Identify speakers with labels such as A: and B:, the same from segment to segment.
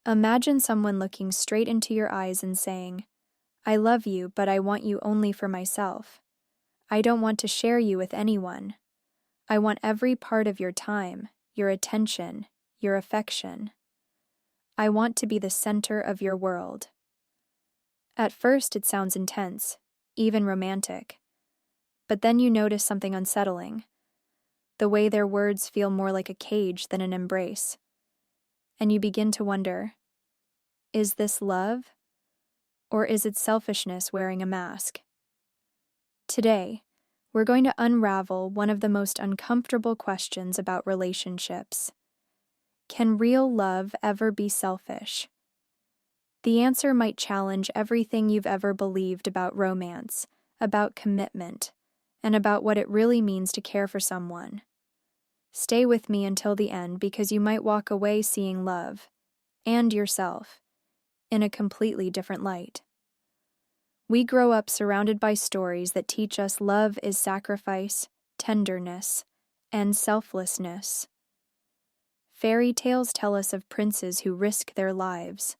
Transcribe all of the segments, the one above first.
A: Imagine someone looking straight into your eyes and saying, "I love you, but I want you only for myself. I don't want to share you with anyone. I want every part of your time, your attention, your affection. I want to be the center of your world." At first, it sounds intense, even romantic. But then you notice something unsettling: the way their words feel more like a cage than an embrace. And you begin to wonder, is this love? Or is it selfishness wearing a mask? Today, we're going to unravel one of the most uncomfortable questions about relationships. Can real love ever be selfish? The answer might challenge everything you've ever believed about romance, about commitment, and about what it really means to care for someone. Stay with me until the end, because you might walk away seeing love, and yourself, in a completely different light. We grow up surrounded by stories that teach us love is sacrifice, tenderness, and selflessness. Fairy tales tell us of princes who risk their lives,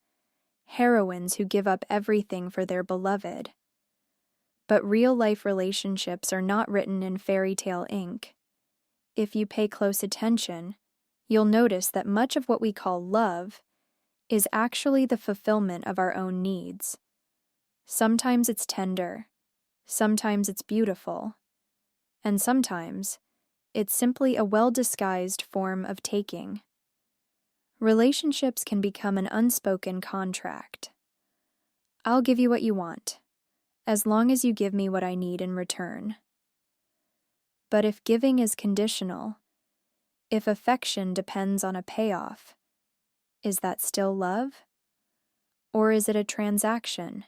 A: heroines who give up everything for their beloved. But real-life relationships are not written in fairy tale ink. If you pay close attention, you'll notice that much of what we call love is actually the fulfillment of our own needs. Sometimes it's tender, sometimes it's beautiful, and sometimes it's simply a well-disguised form of taking. Relationships can become an unspoken contract. I'll give you what you want, as long as you give me what I need in return. But if giving is conditional, if affection depends on a payoff, is that still love? Or is it a transaction?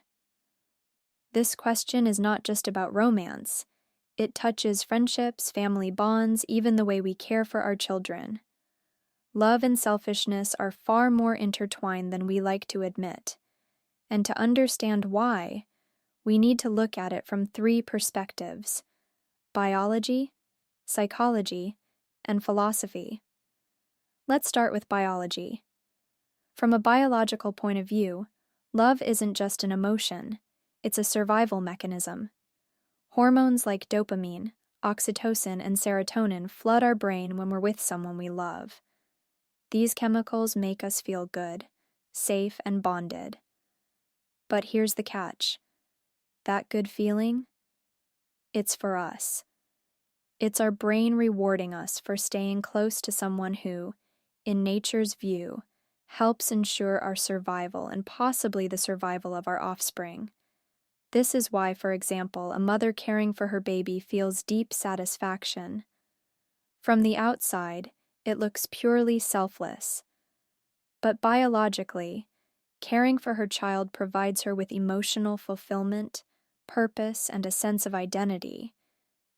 A: This question is not just about romance. It touches friendships, family bonds, even the way we care for our children. Love and selfishness are far more intertwined than we like to admit. And to understand why, we need to look at it from 3 perspectives: biology, psychology, and philosophy. Let's start with biology. From a biological point of view, love isn't just an emotion, it's a survival mechanism. Hormones like dopamine, oxytocin, and serotonin flood our brain when we're with someone we love. These chemicals make us feel good, safe, and bonded. But here's the catch: that good feeling, it's for us. It's our brain rewarding us for staying close to someone who, in nature's view, helps ensure our survival and possibly the survival of our offspring. This is why, for example, a mother caring for her baby feels deep satisfaction. From the outside, it looks purely selfless. But biologically, caring for her child provides her with emotional fulfillment, purpose, and a sense of identity,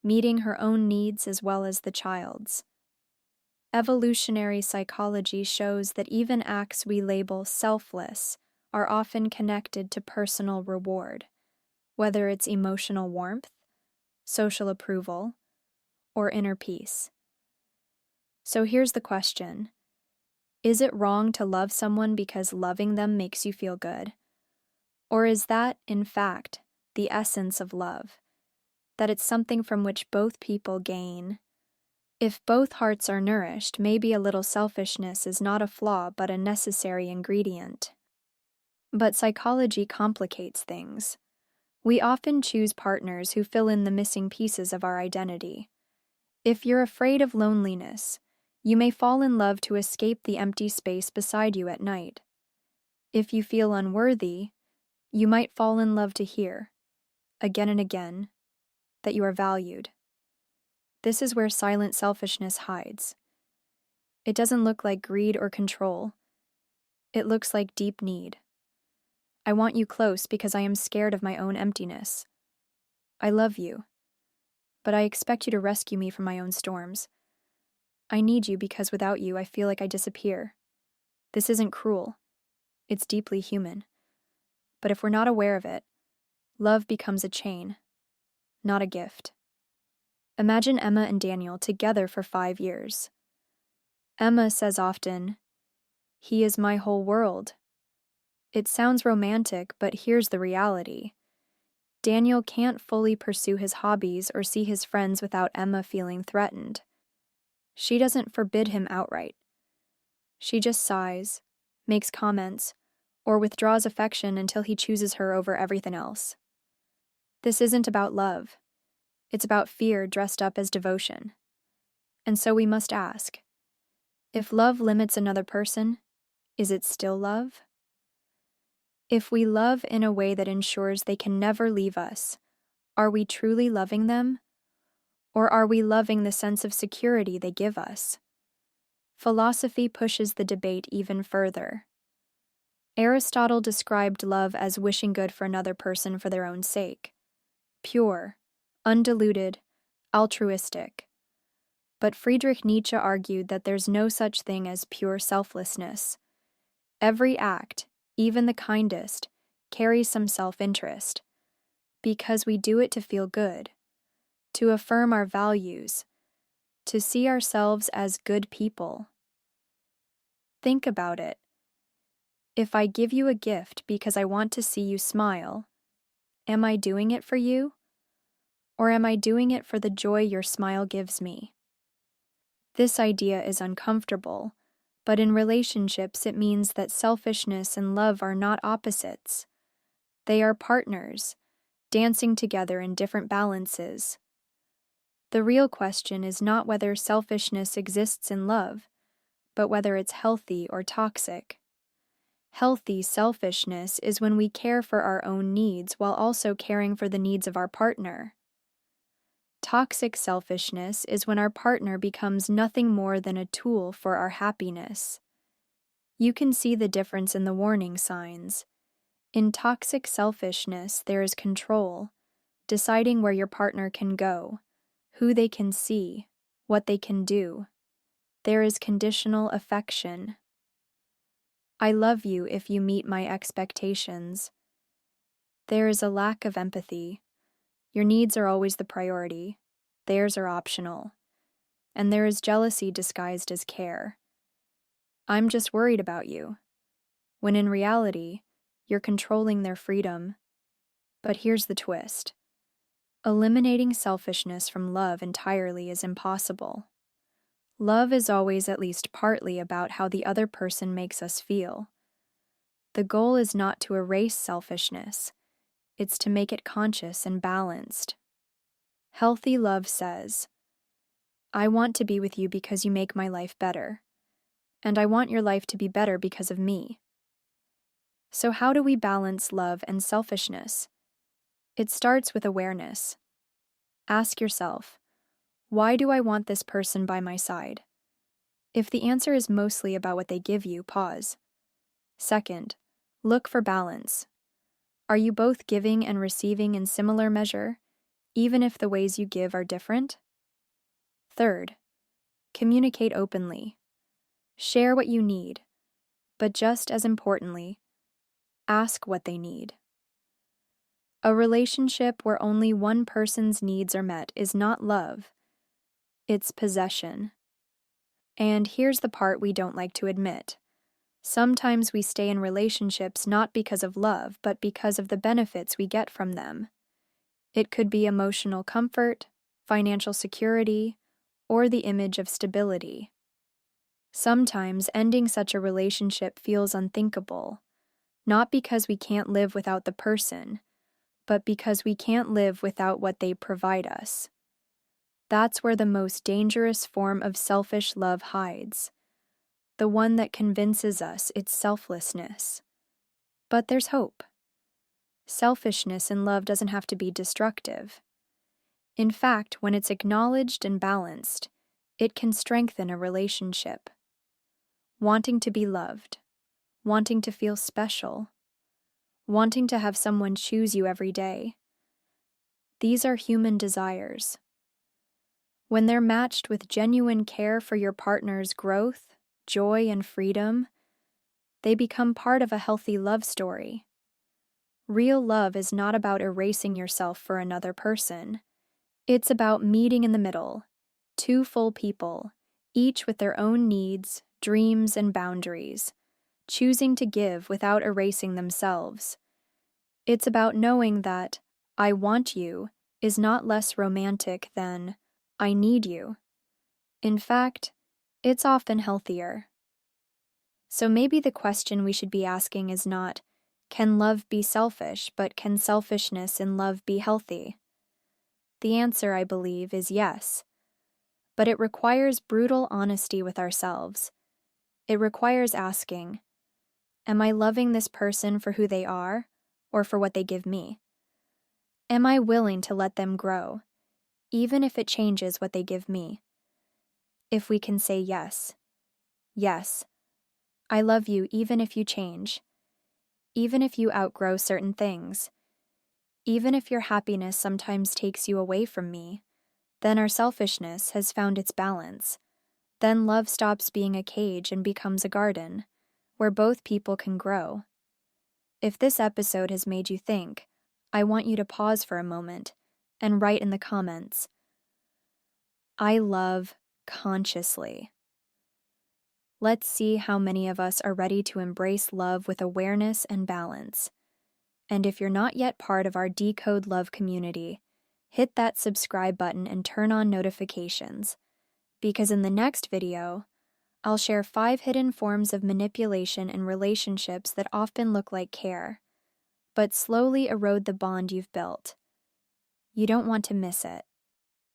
A: meeting her own needs as well as the child's. Evolutionary psychology shows that even acts we label selfless are often connected to personal reward, whether it's emotional warmth, social approval, or inner peace. So here's the question: is it wrong to love someone because loving them makes you feel good? Or is that, in fact, the essence of love? That it's something from which both people gain? If both hearts are nourished, maybe a little selfishness is not a flaw but a necessary ingredient. But psychology complicates things. We often choose partners who fill in the missing pieces of our identity. If you're afraid of loneliness, you may fall in love to escape the empty space beside you at night. If you feel unworthy, you might fall in love to hear, again and again, that you are valued. This is where silent selfishness hides. It doesn't look like greed or control. It looks like deep need. I want you close because I am scared of my own emptiness. I love you, but I expect you to rescue me from my own storms. I need you because without you I feel like I disappear. This isn't cruel. It's deeply human. But if we're not aware of it, love becomes a chain, not a gift. Imagine Emma and Daniel together for 5 years. Emma says often, "He is my whole world," It sounds romantic, but here's the reality. Daniel can't fully pursue his hobbies or see his friends without Emma feeling threatened. She doesn't forbid him outright. She just sighs, makes comments, or withdraws affection until he chooses her over everything else. This isn't about love. It's about fear dressed up as devotion. And so we must ask, if love limits another person, is it still love? If we love in a way that ensures they can never leave us, are we truly loving them? Or are we loving the sense of security they give us? Philosophy pushes the debate even further. Aristotle described love as wishing good for another person for their own sake. Pure, undiluted, altruistic. But Friedrich Nietzsche argued that there's no such thing as pure selflessness. Every act, even the kindest, carries some self-interest, because we do it to feel good, to affirm our values, to see ourselves as good people. Think about it. If I give you a gift because I want to see you smile, am I doing it for you? Or am I doing it for the joy your smile gives me? This idea is uncomfortable, but in relationships it means that selfishness and love are not opposites. They are partners, dancing together in different balances. The real question is not whether selfishness exists in love, but whether it's healthy or toxic. Healthy selfishness is when we care for our own needs while also caring for the needs of our partner. Toxic selfishness is when our partner becomes nothing more than a tool for our happiness. You can see the difference in the warning signs. In toxic selfishness, there is control, deciding where your partner can go, who they can see, what they can do. There is conditional affection. I love you if you meet my expectations. There is a lack of empathy. Your needs are always the priority. Theirs are optional. And there is jealousy disguised as care. I'm just worried about you. When in reality, you're controlling their freedom. But here's the twist. Eliminating selfishness from love entirely is impossible. Love is always at least partly about how the other person makes us feel. The goal is not to erase selfishness. It's to make it conscious and balanced. Healthy love says, I want to be with you because you make my life better, and I want your life to be better because of me. So how do we balance love and selfishness? It starts with awareness. Ask yourself, why do I want this person by my side? If the answer is mostly about what they give you, pause. Second, look for balance. Are you both giving and receiving in similar measure, even if the ways you give are different? Third, communicate openly. Share what you need, but just as importantly, ask what they need. A relationship where only one person's needs are met is not love, it's possession. And here's the part we don't like to admit. Sometimes we stay in relationships not because of love, but because of the benefits we get from them. It could be emotional comfort, financial security, or the image of stability. Sometimes ending such a relationship feels unthinkable, not because we can't live without the person, but because we can't live without what they provide us. That's where the most dangerous form of selfish love hides, the one that convinces us it's selflessness. But there's hope. Selfishness in love doesn't have to be destructive. In fact, when it's acknowledged and balanced, it can strengthen a relationship. Wanting to be loved, wanting to feel special, wanting to have someone choose you every day. These are human desires. When they're matched with genuine care for your partner's growth, joy, and freedom, they become part of a healthy love story. Real love is not about erasing yourself for another person. It's about meeting in the middle, two full people, each with their own needs, dreams, and boundaries, choosing to give without erasing themselves. It's about knowing that "I want you" is not less romantic than "I need you." In fact, it's often healthier. So maybe the question we should be asking is not, can love be selfish, but can selfishness in love be healthy? The answer, I believe, is yes. But it requires brutal honesty with ourselves. It requires asking, am I loving this person for who they are, or for what they give me? Am I willing to let them grow, even if it changes what they give me? If we can say yes, yes, I love you even if you change, even if you outgrow certain things, even if your happiness sometimes takes you away from me, then our selfishness has found its balance. Then love stops being a cage and becomes a garden, where both people can grow. If this episode has made you think, I want you to pause for a moment and write in the comments, I love consciously. Let's see how many of us are ready to embrace love with awareness and balance. And if you're not yet part of our Decode Love community, hit that subscribe button and turn on notifications, because in the next video, I'll share 5 hidden forms of manipulation in relationships that often look like care, but slowly erode the bond you've built. You don't want to miss it.